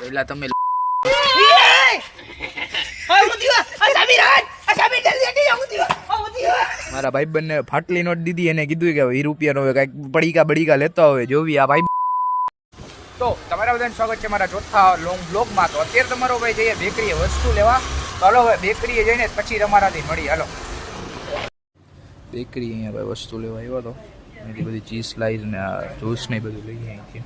એટલે તમે મારા ભાઈબંધ ને ફાટલી નોટ દીધી એને કીધું કે 20 રૂપિયાનો હવે કઈક પડીકા બડીકા લેતા હોય જોવી આ ભાઈ. તો તમારા બધાને સ્વાગત છે મારા ચોથા લોંગ બ્લોગમાં. તો અત્યારે તમારો ભાઈ જઈએ બેકરીએ વસ્તુ લેવા. તો હાલો હવે બેકરીએ જઈને પછી તમારાથી મળી. હાલો બેકરી અહીંયા ભાઈ વસ્તુ લેવા આવ્યો હતો. એની બધી ચીઝ સ્લાઈસ ને જ્યુસ ને બધું લઈ અહીંથી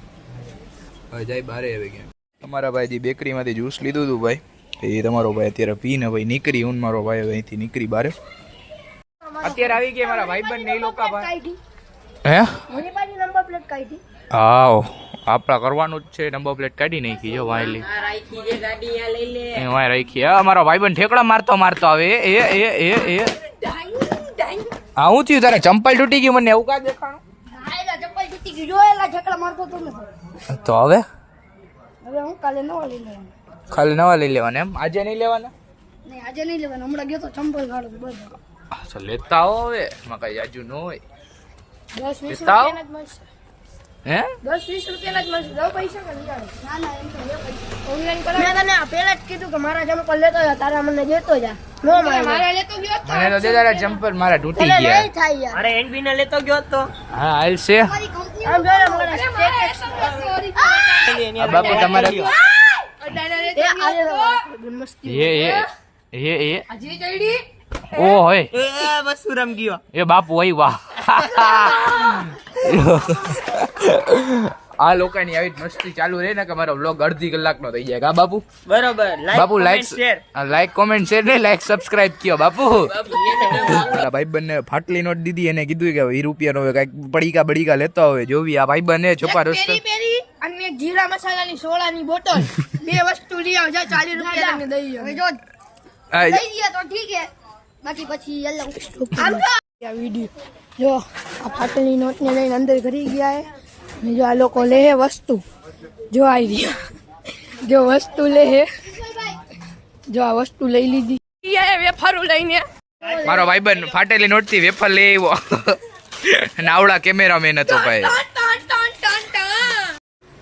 હવે જાય બારે હવે ક્યાં. તમારા ભાઈ જે બેકરીમાંથી જ્યુસ લીધું હતું ભાઈ એ તમારો ભાઈ અત્યારે પીને ભાઈ નીકળી. હું મારો ભાઈ હવે અહીંથી નીકળી બારે. અત્યારે આવી ગયા મારા ભાઈબંધ ને એ લોકો ભાઈ. હે નંબર પ્લેટ કાઢી. હા આપડા કરવાનું જ છે. નંબર પ્લેટ કાઢી નાખી જો વાયલી રાખી. મારો ભાઈબંધ ઠેકડા મારતો મારતો આવે એ હા હું થયું તારે ચંપલ તૂટી ગઈ મને એવું કા દેખાણું. તો હવે હું કાલે નવા લઈ લેવાના. ખાલી નવા લઈ લેવાના એમ? આજે નહીં લેવાના? નહીં આજે નહીં લેવાના. હમણાં ગયો તો ચંપલ ગાડો બધો. અચ્છા લેતા આવો હવે. એમાં કઈ જાજુ ન હોય. 10-20 રૂપિયાના જ મળશે. હે 10-20 રૂપિયાના જ મળશે. દો પૈસા કે નહીં? ના ના એમ તો લે પૈસા. ઓનલાઈન કરો. મેં તને પહેલા જ કીધું કે મારા ચંપલ લેતો જા. તારા મને દેતો જા. નો મારા લેતો ગયો તો. મને તો દે તારા ચંપલ મારા તૂટી ગયા. નહીં થાય યાર. અરે એનબી ને લેતો ગયો તો. હા હાલ છે. આમ જો મને બાપુ તમારે ઓ હોય બસ રમ ગયો એ બાપુ હોય વાહ. આ લોકોની આવી મસ્તી ચાલુ રહે ને કે મારો વ્લોગ અડધી કલાકનો થઈ જાય કા બાપુ? બરોબર. બાપુ લાઈક કોમેન્ટ શેર ને લાઈક સબસ્ક્રાઇબ કયો બાપુ. મારા ભાઈબંધ ને ફાટલી નોટ દીધી એને કીધું કે 20 રૂપિયાનો હવે કઈક પડીકા બડીકા લેતા હોય જોવી. આ ભાઈબંધ ને છોપા રસ્તો અને જીરા મસાલાની સોડાની બોટલ બે વસ્તુ લઈ આવ. જા 40 રૂપિયા તમને દઈ હવે જો દઈ દિયા તો ઠીક હે. બાકી પછી આમ જો આ વિડિયો જો આ ફાટલી નોટ ને લઈને અંદર ઘરી ગયા હે. ને જો આ લોકો લે હે વસ્તુ. જો આવી રહ્યા જો વસ્તુ લે હે. જો આ વસ્તુ લઈ લીધી એ વેફરો લઈને. મારો ભાઈબંધ ફાટેલી નોટ થી વેફર લઈ આવ્યો. નાવડા કેમેરામેન હતો ભાઈ.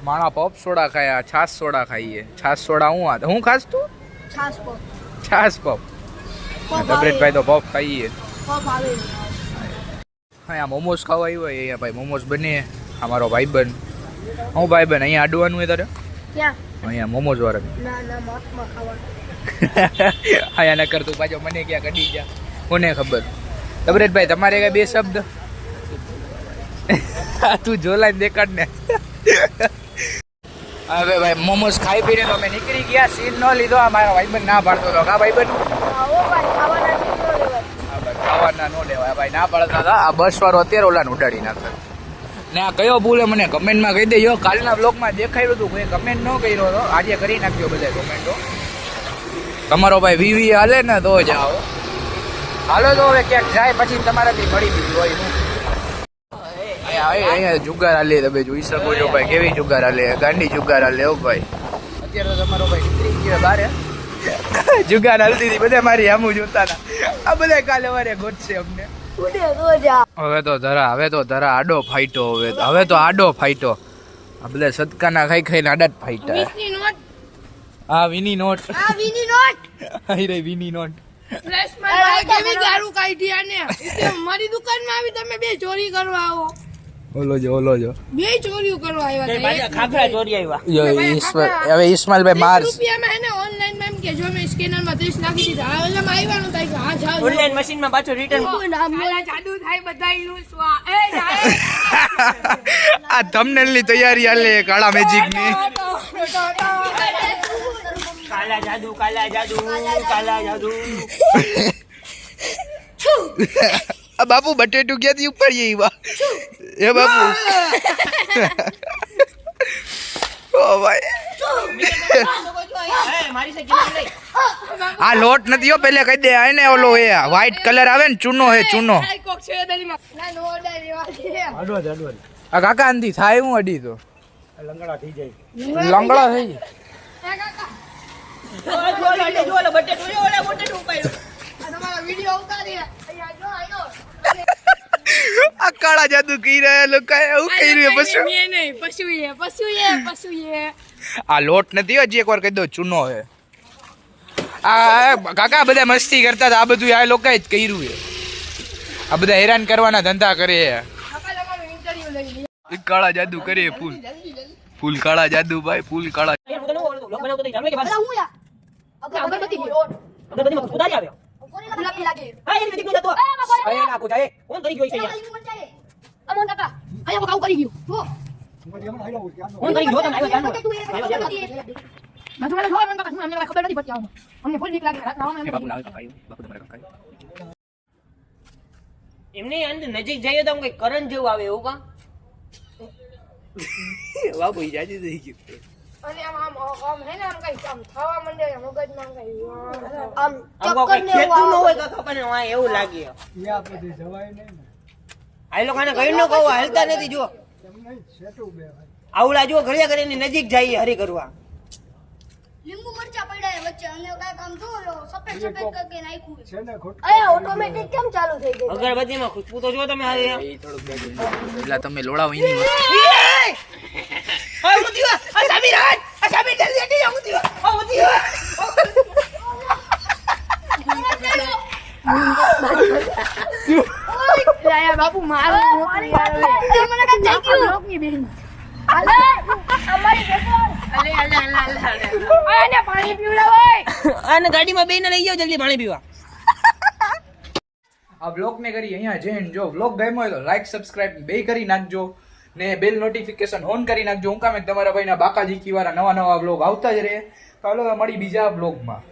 માણા પોપ સોડા ખાયા છાસ સોડા ખાઈએ. છાસ સોડા હું ખાસ તું છાસ પોપ ભાઈ તો પોપ ખાઈએ. હા મોમોસ ખાવા આવ્યો અહીંયા ભાઈ. મોમોસ બને. અમારો ભાઈબંધ હું ભાઈબંધ અહીંયા આડવાનું હોય તારે અહીંયા મોમોસ વાળા અહીંયા ન કરતું પાછો મને ક્યાં કઢી જા કોને ખબર. તબરેજભાઈ તમારે કઈ બે શબ્દ તું જોલાઈને દેખાડ ને. હવે ભાઈ મોમોસ ખાઈ પીને તો અમે નીકળી ગયા. સીન ન લીધો. મારો ભાઈબંધ ના પાડતો હતો કા ભાઈબંધ ખાવાના નો લેવાય ભાઈ ના પાડતા હતા. આ બસ વાળો અત્યારે ઓલાને ઉડાડી નાખે ને. આ કયો ભૂલે મને કમેન્ટમાં કહી દેજો. કાલના બ્લોગમાં દેખાડ્યું હતું કોઈ કમેન્ટ ન કર્યો હતો. આજે કરી નાખ્યો બધા કમેન્ટો. તમારો ભાઈ વીવી હાલે ને તો જાઓ. હાલો તો હવે ક્યાંક જાય પછી તમારાથી મળી બીજું હોય. અહીંયા જુગાર હાલે તમે જોઈ શકો છો ભાઈ. કેવી જુગાર હાલે? ગાંડી જુગાર હાલે હો ભાઈ. અત્યારે તો તમારો ભાઈ નીકળી ગયો બારે. જુગાર હાલતી હતી બધા મારી આમું જોતા હતા. આ બધા કાલે વારે ગોતશે અમને. હવે તો ધરા આડો ફાઈટો. હવે તો આડો ફાઈટો. આ બધા સદકાના ખાઈ ખાઈને આડા જ ફાઈટા. હા વિની નોટ. વિની નોટ. મારી દુકાનમાં આવી તમે બે ચોરી કરવા આવો. ઓલો જો બે ચોરીઓ કરવા આવ્યા. ખાખરા ચોરી આવ્યા. હવે ઇસ્માઇલભાઈ માર રૂપિયામાં એને ઓનલાઈન માં એમ કે જો મેં સ્કેનરમાં 30 નાખી દીધા. આ ઓલામાં આવ્યાનું થાય કે હા જાવ ઓનલાઈન મશીનમાં પાછો રિટર્ન જાદુ થાય બધા ઈલુસવા. એ આ થંબનેલ ની તૈયારી હાલે કાળા મેજિક ની. કાલા જાદુ આ બાપુ બટેટું ક્યાંથી ઉપર આવ્યા એ બાપુ? ઓ ભાઈ આ લોટ નથી હો. પેલે કહી દે એને ઓલો એ વ્હાઈટ કલર આવે ને ચૂનો હે ચૂનો. આ કાકા આંધી થાય હું અડી તો લંગડા થઈ જાય. આ કાળા જાદુ કહી રહ્યા લોકો એવું કહી રહ્યું પશુ આ લોટ નથી હજી એકવાર કહી દો ચૂનો હે આ કાકા બધા મસ્તી કરતા હતા આ બધું આ લોકોએ જ કર્યું છે આ બધા હેરાન કરવાના ધંધા કરે છે કાળા જાદુ કરે ફૂલ ફૂલ કાળા જાદુ ભાઈ ફૂલ કાળા એમને નજીક જઈએ તો કઈ કરંટ જેવું આવે એવું કા બાપુ જાજુ થઈ ગયું અને આમ હે ને આમ કઈ આમ થવા માંડે મગજમાં કઈ આમ આમ કોઈ ખેતું ન હોય કાકા પણ આ એવું લાગે આ લોકોને કહ્યું ન કહું હાલતા નથી જો આવડા જો ઘડિયા ઘરે ની નજીક જઈએ હરી કરવા લીંબુ મરચા પડ્યા વચ્ચે અને કાંઈક આમ જો સફેદ સફેદ કરકે નાખ્યું છે ને અરે ઓટોમેટિક કેમ ચાલુ થઈ ગઈ અગરબત્તીમાં ખુશ્બુ તો જો તમે હારી એટલે તમે લોડાવો એની બાપુ મારું મને કાંઈ ચાખ્યું ની બેન અલે અમારી આને પાણી પીવડાવાય અને ગાડીમાં બેને લઈ જાઓ જલ્દી પાણી પીવા આ વ્લોગ ને કરી અહીંયા જઈને જો વ્લોગ ગમ્યો હોય તો લાઈક સબસ્ક્રાઇબ બે કરી નાખજો ને બેલ નોટિફિકેશન ઓન કરી નાખજો હું કામ તમારા ભાઈના બાકાજી વાળા નવા વ્લોગ આવતા જ રહે ચાલો મળી બીજા વ્લોગમાં